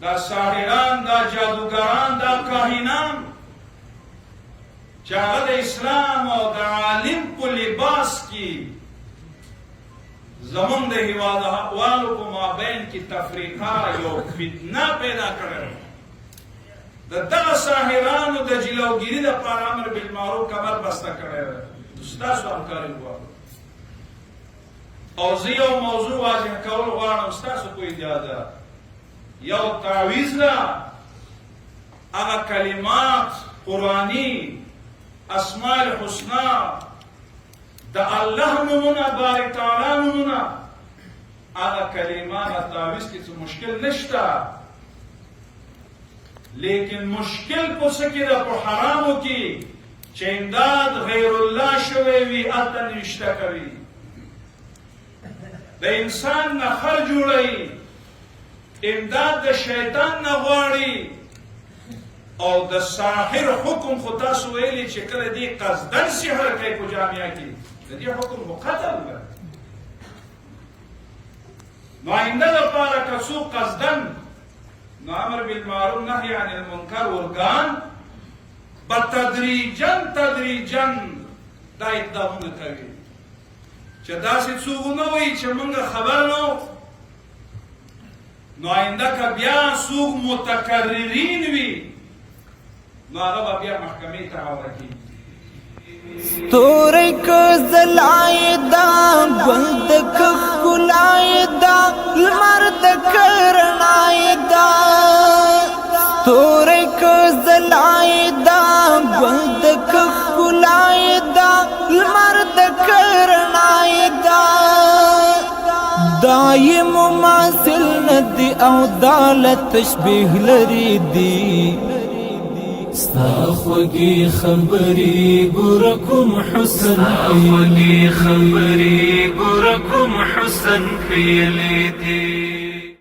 دا ساحران، دا جادوگران، دا کاهنان چې هغه د اسلام او د عالم په لباس کې زمونږ د هېواد احوالو په مابین کې تفریقه یو فتنه پیدا کړې د دغه ساحرانو د جلوګیري دپاره امر بالمعروف کمر بسته کړی دی. ستاسو همکاري غواړم او زه یو موضوع واضح کول غواړم ستاسو په اجازه. یو تعویض ده، هغه کلمات قرآني اسماء الحسنا د الله نومونه بارک تعالی نومونه، هغه کلمات تعویض کې څه مشکل نشته، لیکن مشکل په څه کې ده؟ په حرامو کې چې امداد غیر الله شوی وي هلته نوشته کوي، د انسان نه خر جوړوي، امداد د شیطان نه غواړي. او د ساحر حکم خو تاسو ویلي چې کله دې قصدن سحر کوي په جامعه کې، د دې حکم خو قتل ده. نو آینده دپاره که څوک قصدن نو امر بالمعروف نهی عن المنکر ورګان به تدریجا دا اقدامونه کوي چې داسې څوک ونه وایي چې موږ خبر نه وو. نو آینده که بیا څوک متکررین وي نو هغه به بیا محکمې ته حواله کېږي. ستوری که ځلای دا ګل د که ښکلای دا لمر د که رڼای دا ستوری که ځلای دا ګل د که ښکلای دا لمر د که رڼای دا دایم مماثل ندی او دالت تشبیه لري دی ستا خوږې خبرې ګوره کوم حسن خوږې خبرې ګوره کوم حسن پیلې دي